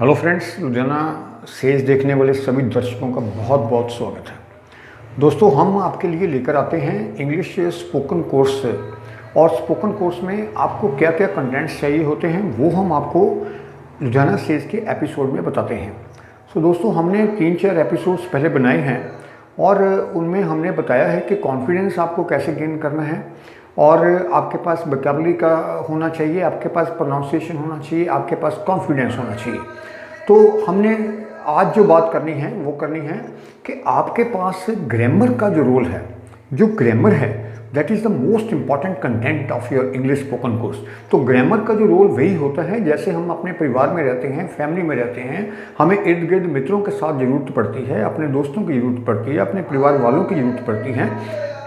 Hello friends, Ludhiana says देखने वाले सभी दर्शकों का बहुत बहुत स्वागत है। दोस्तों, हम आपके लिए लेकर आते हैं इंग्लिश स्पोकन कोर्स और स्पोकन कोर्स में आपको क्या क्या कंटेंट्स चाहिए होते हैं वो हम आपको लुधियाना सेज के एपिसोड में बताते हैं। दोस्तों, हमने 3-4 एपिसोड्स पहले बनाए हैं और उनमें हमने बताया है कि कॉन्फिडेंस आपको कैसे गेन करना है और आपके पास वोकैबुलरी का होना चाहिए, आपके पास प्रोनाउंसिएशन होना चाहिए, आपके पास कॉन्फिडेंस होना चाहिए। तो हमने आज जो बात करनी है वो करनी है कि आपके पास ग्रामर का जो रोल है, जो ग्रामर है that is the most important content of your English spoken course. तो ग्रामर का जो रोल वही होता है, जैसे हम अपने परिवार में रहते हैं, फैमिली में रहते हैं, हमें इर्द गिर्द मित्रों के साथ ज़रूरत पड़ती है, अपने दोस्तों की ज़रूरत पड़ती है, अपने परिवार वालों की ज़रूरत पड़ती है।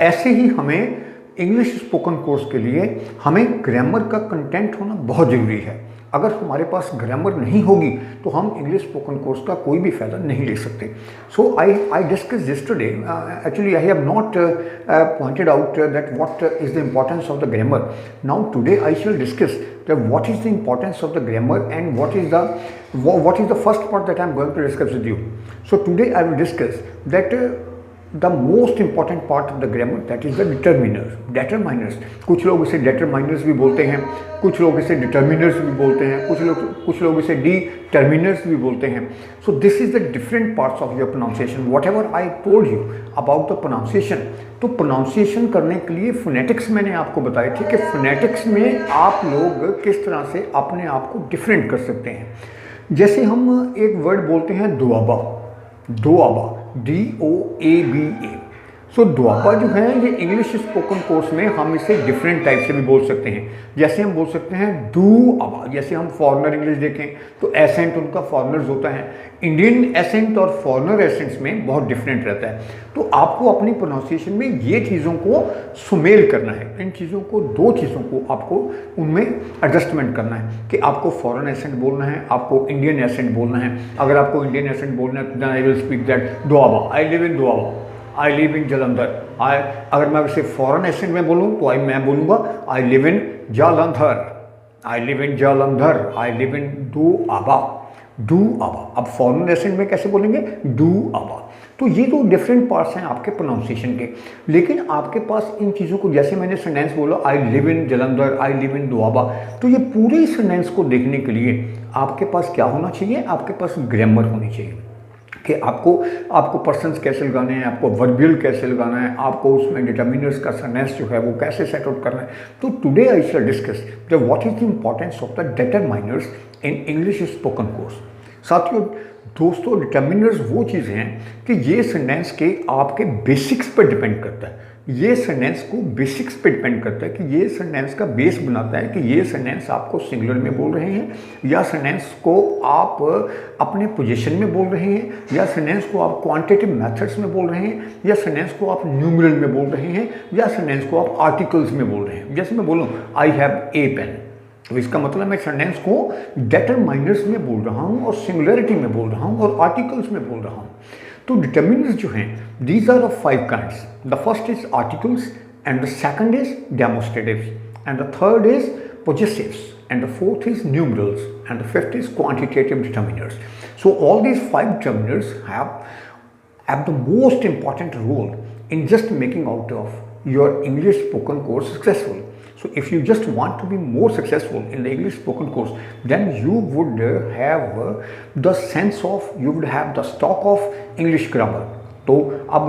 ऐसे ही हमें इंग्लिश स्पोकन कोर्स के लिए हमें ग्रामर का कंटेंट होना बहुत ज़रूरी है। अगर हमारे पास ग्रामर नहीं होगी तो हम इंग्लिश स्पोकन कोर्स का कोई भी फ़ायदा नहीं ले सकते। So I discuss yesterday, actually I have not pointed out that what is the importance of the grammar. Now today I shall discuss that what is the importance of the grammar and what is the first part that I am going to discuss with you. So today I will discuss that the most important part of the grammar, that is the determiners. कुछ लोग इसे determiners भी बोलते हैं, कुछ लोग इसे determiners भी बोलते हैं, कुछ लोग इसे determiners भी बोलते हैं. So this is the different parts of your pronunciation. Whatever I told you about the pronunciation, तो pronunciation करने के लिए phonetics मैंने आपको बताई थी कि phonetics में आप लोग किस तरह से अपने आप को डिफरेंट कर सकते हैं। जैसे हम एक वर्ड बोलते हैं दोआबा, DOABA। सो दोआबा जो है ये इंग्लिश स्पोकन कोर्स में हम इसे डिफरेंट टाइप से भी बोल सकते हैं। जैसे हम बोल सकते हैं डू आबा, जैसे हम फॉरेनर इंग्लिश देखें तो एसेंट उनका फॉरेनर्स होता है। इंडियन एसेंट और फॉरेनर एसेंट्स में बहुत डिफरेंट रहता है। तो आपको अपनी प्रोनाउंसिएशन में ये चीज़ों को सुमेल करना है, इन चीज़ों को, दो चीज़ों को आपको उनमें एडजस्टमेंट करना है कि आपको फॉरेन एसेंट बोलना है, आपको इंडियन एसेंट बोलना है। अगर आपको इंडियन एसेंट बोलना है तो I will speak that Doaba, I live in Doaba, I live in Jalandhar. अगर मैं उसे फॉरेन एसेंट में बोलूँ तो मैं बोलूँगा I live in Jalandhar, I live in Jalandhar, I live in Doaba. अब फॉरेन एसेंट में कैसे बोलेंगे? दोआबा। तो ये तो डिफरेंट पार्ट्स हैं आपके प्रोनाउंसिएशन के, लेकिन आपके पास इन चीज़ों को, जैसे मैंने सेंटेंस बोला I live in Jalandhar, I live in Doaba, तो ये पूरे सेंटेंस को देखने के लिए आपके पास क्या होना चाहिए? आपके पास ग्रामर होनी चाहिए कि आपको पर्सन्स कैसे लगाने हैं, आपको वर्बियल कैसे लगाना है, आपको उसमें डिटर्मिनर्स का सेंटेंस जो है वो कैसे सेट आउट करना है। तो today I shall discuss the what is the importance of the determiners in English spoken course. साथियों, दोस्तों, डिटर्मिनर्स वो चीज़ हैं कि ये सेंटेंस के आपके बेसिक्स पर डिपेंड करता है। ये सेंटेंस को बेसिक्स पे डिपेंड करता है कि ये सेंटेंस का बेस बनाता है कि ये सेंटेंस आपको सिंगुलर में बोल रहे हैं या सेंटेंस को आप अपने पोजीशन में बोल रहे हैं या सेंटेंस को आप क्वांटिटेटिव मेथड्स में बोल रहे हैं या सेंटेंस को आप न्यूमरल में बोल रहे हैं या सेंटेंस को आप आर्टिकल्स में बोल रहे हैं। जैसे मैं बोलूँ आई हैव ए पेन, तो इसका मतलब मैं सेंटेंस को डिटरमाइनर्स में बोल रहा हूँ और सिंगुलरिटी में बोल रहा हूँ और आर्टिकल्स में बोल रहा हूँ। तो डिटर्मिनर्स जो हैं, these are of 5 kinds. The first is articles and the second is demonstratives and the third is possessives and the fourth is numerals and the fifth is quantitative determiners. So all these 5 determiners have the most important role in just making out of your English spoken course successful. So if you just want to be more successful in the English spoken course, then you would have the sense of, you would have the stock of English grammar. तो अब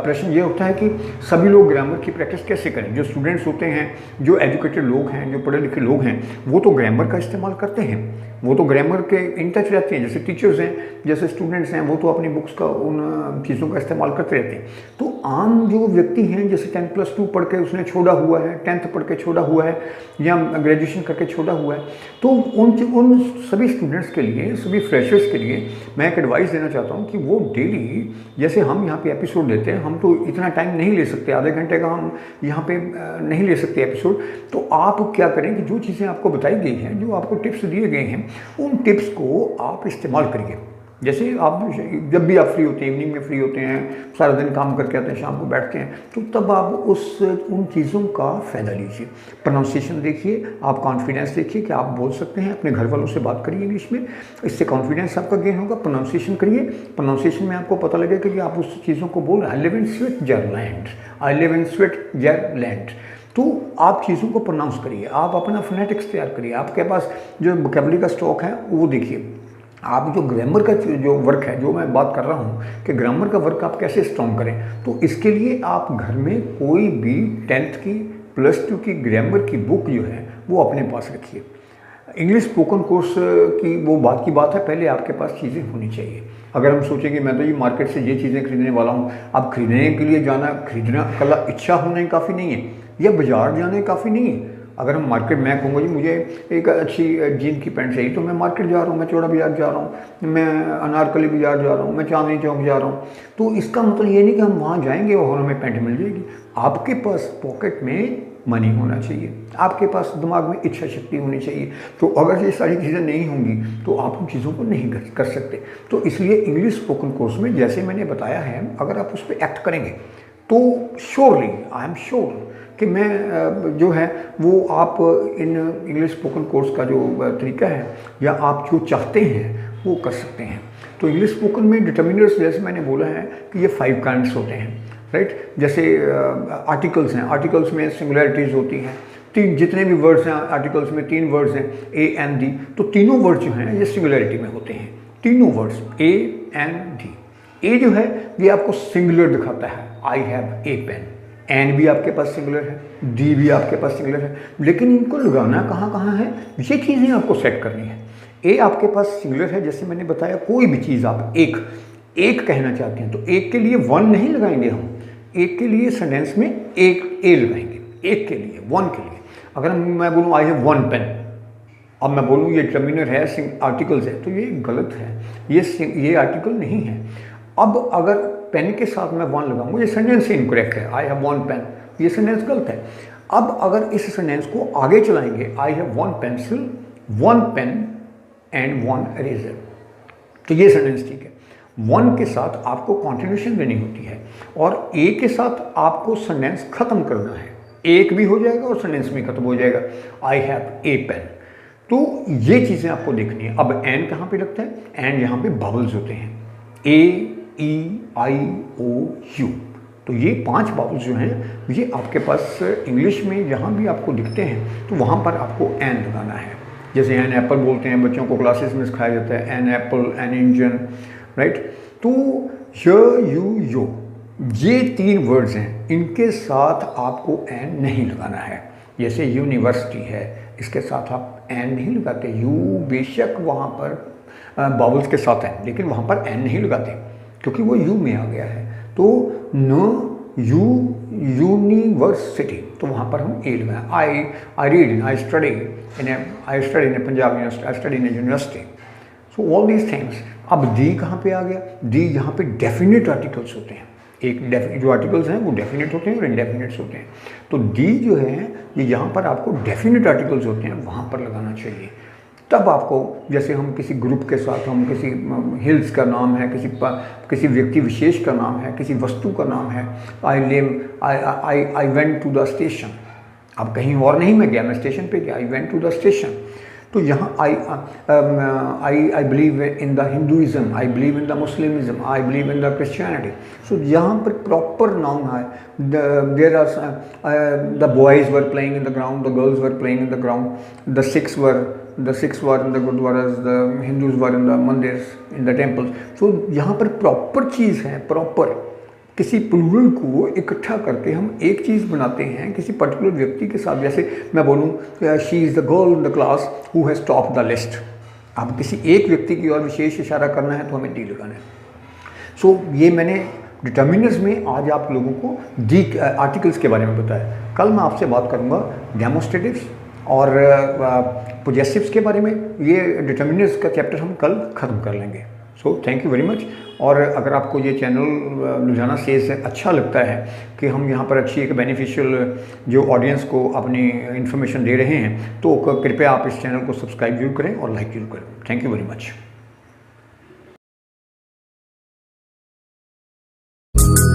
प्रश्न ये उठता है कि सभी लोग grammar की प्रैक्टिस कैसे करें? जो स्टूडेंट्स होते हैं, जो एजुकेटेड लोग हैं, जो पढ़े लिखे लोग हैं, वो तो ग्रामर का इस्तेमाल करते हैं, वो तो ग्रामर के इन टच रहते हैं। जैसे टीचर्स हैं, जैसे स्टूडेंट्स हैं, वो तो अपनी बुक्स का, उन चीज़ों का इस्तेमाल करते रहते हैं। तो आम जो व्यक्ति हैं, जैसे 10+2 पढ़ के उसने छोड़ा हुआ है, 10th पढ़ के छोड़ा हुआ है या ग्रेजुएशन करके छोड़ा हुआ है, तो उन सभी स्टूडेंट्स के लिए, सभी फ्रेशर्स के लिए मैं एक एडवाइस देना चाहता हूँ कि वो डेली, जैसे हम यहाँ पे एपिसोड देते हैं, हम तो इतना टाइम नहीं ले सकते, आधे घंटे का हम यहाँ पे नहीं ले सकते एपिसोड। तो आप क्या करें कि जो चीज़ें आपको बताई गई हैं, जो आपको टिप्स दिए गए हैं, उन टिप्स को आप इस्तेमाल करिए। जैसे आप जब भी आप फ्री होते हैं, इवनिंग में फ्री होते हैं, सारा दिन काम करके आते हैं, शाम को बैठते हैं, तो तब आप उन चीज़ों का फ़ायदा लीजिए। प्रोनाउंसिएशन देखिए, आप कॉन्फिडेंस देखिए कि आप बोल सकते हैं, अपने घर वालों से बात करिए इंग्लिश में, इससे कॉन्फिडेंस आपका गेन होगा। प्रोनाउंसिएशन करिए, प्रोनाउंसिएशन में आपको पता लगेगा कि आप उस चीज़ों को बोल रहे हैं। I live in Switzerland, I live in Switzerland. तो आप चीज़ों को प्रोनाउंस करिए, आप अपना फोनेटिक्स तैयार करिए, आपके पास जो वोकैबुलरी का स्टॉक है वो देखिए। आप जो ग्रामर का जो वर्क है, जो मैं बात कर रहा हूँ कि ग्रामर का वर्क आप कैसे स्ट्रॉन्ग करें, तो इसके लिए आप घर में कोई भी 10th की +2 की ग्रामर की बुक जो है वो अपने पास रखिए। इंग्लिश स्पोकन कोर्स की वो बात है, पहले आपके पास चीज़ें होनी चाहिए। अगर हम सोचें कि मैं तो ये मार्केट से ये चीज़ें खरीदने वाला हूँ, अब खरीदने के लिए जाना, खरीदना कला इच्छा होना ही काफ़ी नहीं है, या बाज़ार जाना काफ़ी नहीं है। अगर हम मार्केट, मैं कहूँगा जी मुझे एक अच्छी जीन की पैंट चाहिए, तो मैं मार्केट जा रहा हूँ, मैं चौड़ा बाजार जा रहा हूँ, मैं अनारकली बाजार जा रहा हूँ, मैं चांदनी चौक जा रहा हूँ। तो इसका मतलब ये नहीं कि हम वहाँ जाएंगे और हमें पैंट मिल जाएगी। आपके पास पॉकेट में मनी होना चाहिए, आपके पास दिमाग में इच्छा शक्ति होनी चाहिए। तो अगर ये सारी चीज़ें नहीं होंगी तो आप उन चीज़ों को नहीं कर सकते। तो इसलिए इंग्लिश स्पोकन कोर्स में जैसे मैंने बताया है, अगर आप उस पर एक्ट करेंगे तो श्योरली, आई एम श्योर कि मैं जो है वो आप इन इंग्लिश स्पोकन कोर्स का जो तरीका है या आप जो चाहते हैं वो कर सकते हैं। तो इंग्लिश स्पोकन में डिटर्मिनर्स, जैसे मैंने बोला है कि ये 5 काइंड्स होते हैं, राइट। जैसे आर्टिकल्स हैं, आर्टिकल्स में सिंगुलैरिटीज़ होती हैं। 3 जितने भी वर्ड्स हैं आर्टिकल्स में, 3 वर्ड्स हैं, ए एन डी, तो तीनों वर्ड्स जो हैं ये सिंगुलैरिटी में होते हैं। तीनों words A N D. A जो है ये आपको सिंगुलर दिखाता है, I have a pen. N भी आपके पास सिंगुलर है, डी भी आपके पास सिंगुलर है, लेकिन इनको लगाना कहाँ कहाँ है, ये चीज़ें आपको सेट करनी है। ए आपके पास सिंगुलर है, जैसे मैंने बताया, कोई भी चीज़ आप एक कहना चाहते हैं तो एक के लिए 1 नहीं लगाएंगे हम, एक के लिए सेंटेंस में एक ए लगाएंगे, एक के लिए, 1 के लिए। अगर मैं बोलूँ आई हैव 1 पेन, अब मैं बोलूँ ये डिटर्मिनर है, आर्टिकल्स है, तो ये गलत है, ये आर्टिकल नहीं है। अब अगर पेन के साथ मैं 1 लगाऊंगा, ये सेंटेंस इनकरेक्ट है, आई हैव 1 पेन, ये सेंटेंस गलत है। अब अगर इस सेंटेंस को आगे चलाएंगे, I have 1 pencil, 1 pen and 1 eraser, तो ये सेंटेंस ठीक है। 1 के साथ आपको कॉन्टिन्यूशन देनी होती है और ए के साथ आपको सेंटेंस खत्म करना है, एक भी हो जाएगा और सेंटेंस भी खत्म हो जाएगा, आई हैव ए पेन। तो ये चीज़ें आपको देखनी है। अब एन कहाँ पे लगता है, एन यहाँ पे बावल्स होते हैं, ए ई आई ओ यू, तो ये 5 बावल्स जो हैं ये आपके पास इंग्लिश में जहाँ भी आपको दिखते हैं तो वहाँ पर आपको एन लगाना है। जैसे एन एप्पल बोलते हैं, बच्चों को क्लासेस में सिखाया जाता है, an apple, an engine, right. तो यू यो, ये 3 वर्ड्स हैं, इनके साथ आपको एन नहीं लगाना है। जैसे यूनिवर्सिटी है, इसके साथ आप एन नहीं लगाते। यू बेशक वहाँ पर बावल्स के साथ है, लेकिन वहाँ पर एन नहीं लगाते क्योंकि वो यू में आ गया है। तो न यूनिवर्सिटी, तो वहाँ पर हम ए लगाएं। I read, I study in Punjab university, I study in university. So all these things. अब डी कहाँ पे आ गया, डी यहाँ पे डेफिनेट आर्टिकल्स होते हैं। जो आर्टिकल्स हैं वो डेफिनेट होते हैं और इनडेफिनेट्स होते हैं। तो डी जो है ये यहाँ पर आपको डेफिनेट आर्टिकल्स होते हैं, वहाँ पर लगाना चाहिए। तब आपको, जैसे हम किसी ग्रुप के साथ, हम किसी हिल्स का नाम है, किसी व्यक्ति विशेष का नाम है, किसी वस्तु का नाम है, I went to the station. अब कहीं और नहीं मैं गया, मैं स्टेशन पे गया, I went to the station. तो यहाँ I believe in the Hinduism, I believe in the Muslimism, I believe in the Christianity. सो यहाँ पर प्रॉपर नाउन है। There are the boys were playing in the ground, the girls were playing in the ground, the Sikhs were in the gurdwaras, the Hindus were in the mandirs, in the temples. सो यहाँ पर proper चीज़ है, proper किसी plural को इकट्ठा करके हम एक चीज़ बनाते हैं किसी पर्टिकुलर व्यक्ति के साथ। जैसे मैं बोलूँ she is the girl in the class who has top the list. अब किसी एक व्यक्ति की ओर विशेष इशारा करना है तो हमें डी लगाना है। सो ये मैंने डिटर्मिनर्स में आज आप लोगों को डी आर्टिकल्स के बारे में बताया। कल मैं आपसे बात करूँगा डेमोस्ट्रेटिव्स और पोजेसिव्स के बारे में। ये डिटर्मिनर्स का चैप्टर हम कल ख़त्म कर लेंगे। So thank you very much. और अगर आपको ये चैनल लुधियाना सेज अच्छा लगता है कि हम यहाँ पर अच्छी एक बेनिफिशियल जो ऑडियंस को अपनी इन्फॉर्मेशन दे रहे हैं, तो कृपया आप इस चैनल को सब्सक्राइब जरूर करें और लाइक जरूर करें। Thank you very much. हैं।